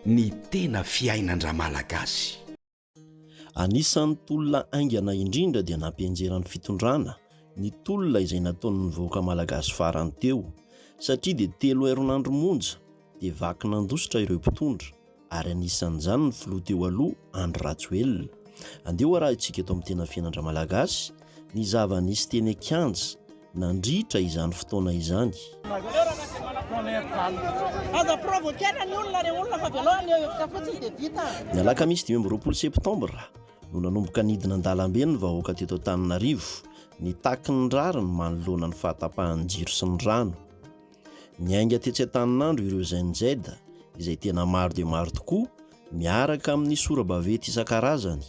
ny tena fiainan-dra malagasy. Anisan'ny tolona aingana indrindra dia nampienjeran'ny fitondrana ny tolona izay nataon'ny vahoaka malagasy farany teo, satria dia 3 herinandro monja dia vaky nandositra ireo mpitondra, ary anisan'izany ny filoha teo aloha Andry Rajoelina. Andeha arahintsika eto amin'ny tena fiainan-dra malagasy ny zava-nisy teny Kianja nandritra izany fotoana izany. Ny alakamisy 20 septambra no nanomboka nidina an-dalambe ny vahoaka teto Antananarivo, ny taky ny rariny manoloana ny fahatapahan'ny jiro sy ny rano. Niainga tetsy Antaninandro ireo ZNZ izay tena maro dia maro tokoa, miaraka amin'ny sora-bavety isan-karazany,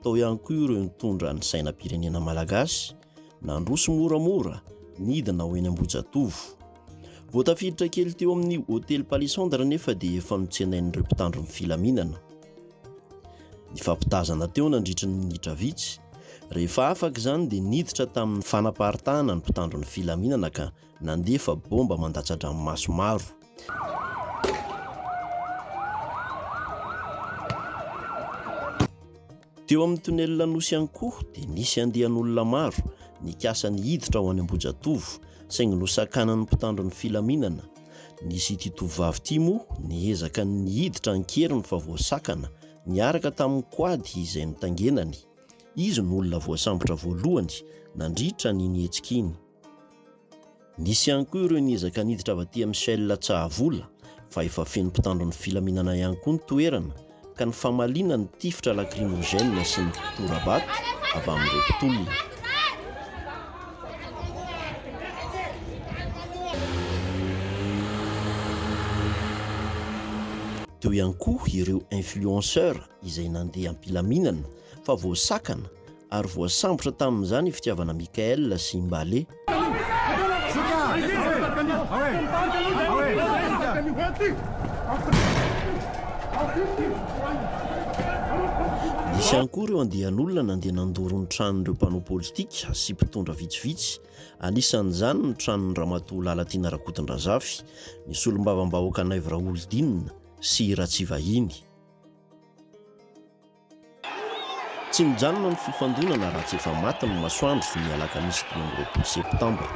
tao ihany koa ireo nitondra ny sainam-pirenena malagasy, nandroso moramora nidina ho eny Ambohijatovo. Voatafiditra kely teo amin'ny hôtely Palisandra nefa dia efa notsenain'ireo mpitandro ny filaminana. Ny fampitazana teo nandritra ny minitra vitsy. Rehefa afaka izany dia niditra tamin'ny fanaparitahana ny mpitandro ny filaminana ka nandefa bomba mandatsa-dranomaso maro. Teo amin'ny tonelina nosy ihany koa dia nisy andehan'olona maro nikasa nihiditra ho any Ambohijatovo saingy nosakanan'ny mpitandro ny filaminana. Nisy ity tovovavy ity moa niezaka nihiditra ankeriny fa voasakana, niaraka tamin'ny koady izay notangenany. Izy n'olona voasambotra voalohany nandritra ny nihetsika iny. Nisy ihany koa ireo niezaka niditra avy aty Michel Tsahavola fa efa feno mpitandro ny filaminana ihany koa ny toerana ka ny famaliana ny tifitra lacrymogène sy ny torabato avy amin'ireo mpitolona. Teo ihany koa ireo influenceur izay nandeha am-pilaminana fa voasakana ary voasambotra tamin'izany fitiavana Mikael sy Mbale. Nisy ihany koa ireo andehan'olona nandeha nandoro ny tranon'ireo mpanao politika sy mpitondra vitsivitsy. Anisan'izany ny tranon'ny Ramatoa Lalatiana Rakotondrazafy, ny solombavam-bahoaka Naivra Oldinina sy Ratsivahiny. Tsy mijanona ny fifandonana raha tsy efa maty ny masoandro ny alakamisy 20 septambra.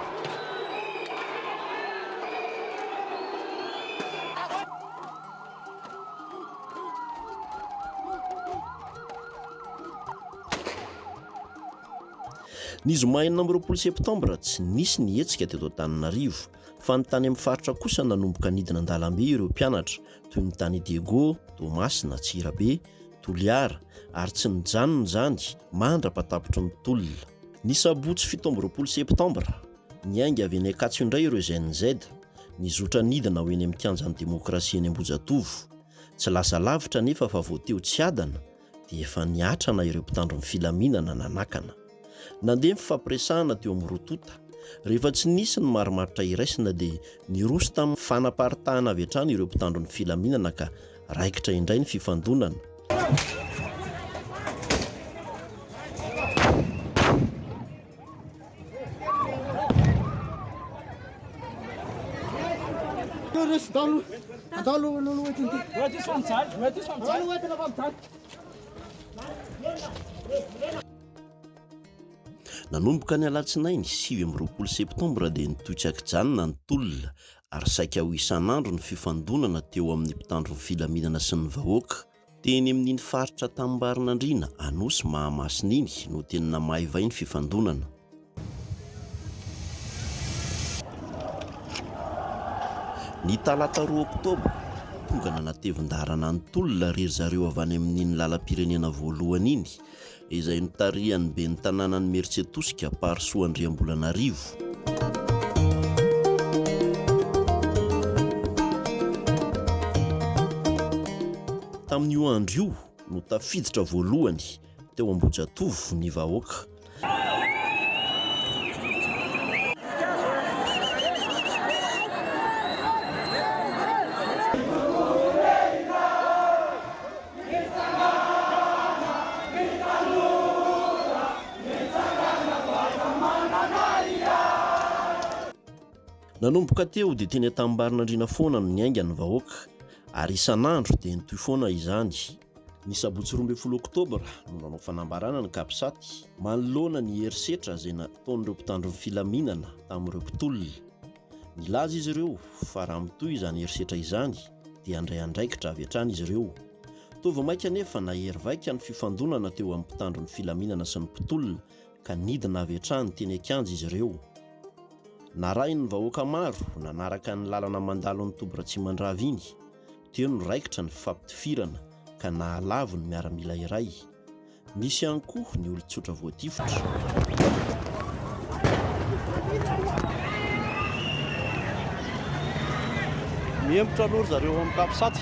Ny zoma 20 septambra tsy nisy nihetsika teto Antananarivo, fa ny tany amin'ny faritra kosa nanomboka nidina an-dalambe ireo mpianatra toy ny tany Diego, Tomasina, Tsirabe, Toliara, ary tsy nijanona izany mandrapatapitra ny tolona. Ny sabotsy 17 septambra niainga avy eny Ankatso indray ireo ZNZ, nizotra nidina ho eny amin'ny kianjan'ny demokrasia eny Ambohijatovo. Tsy lasa lavitra nefa fa voateo tsy adana dia efa niatrana ireo mpitandro ny filaminana nanakana. Nandeha mifampiresahana teo amin'ny Rotota. Rehefa tsy nisy ny marimaritra iraisina dia niroso tamin'ny fanaparitahana avy hatrany ireo mpitandro ny filaminana ka raikitra indray ny fifandonana. Nanomboka ny alatsinainy 20 septambra dia nitoetsak'ijanona ny tolona ary saika ho isan'andro ny fifandonana teo amin'ny mpitandro ny filaminana sy ny vahoaka. Teny amin'iny faritra Tambarinandriana, Anosy, Mahamasina iny no tena mahavay ny fifandonana. Ny talata 2 oktobra tonga nanatevin-darana ny tolona rery zareo avy any amin'iny lalam-pirenena voalohany iny izay notarihan'ny be ny tanànan'ny Mertsetosika Parso Andriambolanarivo. Tamin'io andro io no tafiditra voalohany teo Ambohijatovo ny vahoaka. Nanomboka teo dia teny Tambarinandriana foana no niainga ny vahoaka ary isan'andro dia nytoy foana izany. Ny sabotsy 12 oktobra no nanao fanambarana ny Kapsaty manoloana ny herisetra izay nataon'ireo mpitandro ny filaminana tamin'ireo mpitolona. Nilaza izy ireo fa raha mitoy izany herisetra izany dia andray andraikitra avy hatrany izy ireo. Tova maika nefa na hery vaika ny fifandonana teo amin'ny mpitandro ny filaminana sy ny mpitolona ka nidina avy hatrany teny akanjo izy ireo. Narainy ny vahoaka maro nanaraka ny lalana mandalo ny Tobra Tsimandravy iny. Teo no raikitra ny fifampitifirana ka nahalavo ny miaramila iray. Nisy ihany koa ny olon-tsotra voatifotra. Miembotra aloha zareo amin'ny Kapsaty.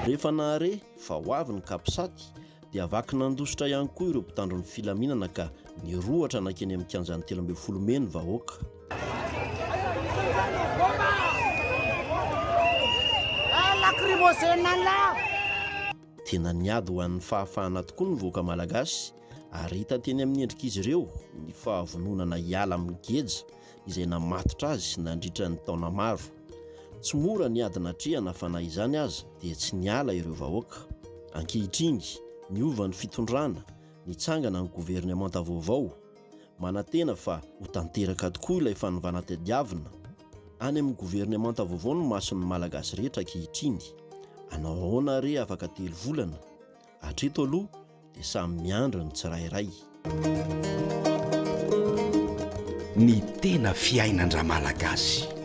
Rehefa nahare fa ho avy ny Kapsaty dia vaky nandositra ihany koa ireo mpitandro ny filaminana ka nirohatra nakeny amin'ny kianjan'ny 13 Mey vahoaka. Tena niady ho an'ny fahafahana tokoa ny vahoaka malagasy ary hita teny amin'ny endrik'izy ireo ny fahavononana hiala amin'ny geja izay namatotra azy sy nandritra ny taona maro. Tsy mora niady natrehana fa na izany aza dia tsy niala ireo vahoaka. Ankehitriny niova ny fitondrana, nitsangana ny governemanta vaovao. Manantena fa ho tanteraka tokoa ilay fanavanantediavina. Any amin'ny governemanta vaovao no mason'ny malagasy rehetra ankehitriny. Anao ahoana re afaka 3 volana? Hatreto aloha dia samy miandry ny tsirairay. Ny tena fiainan-dra malagasy.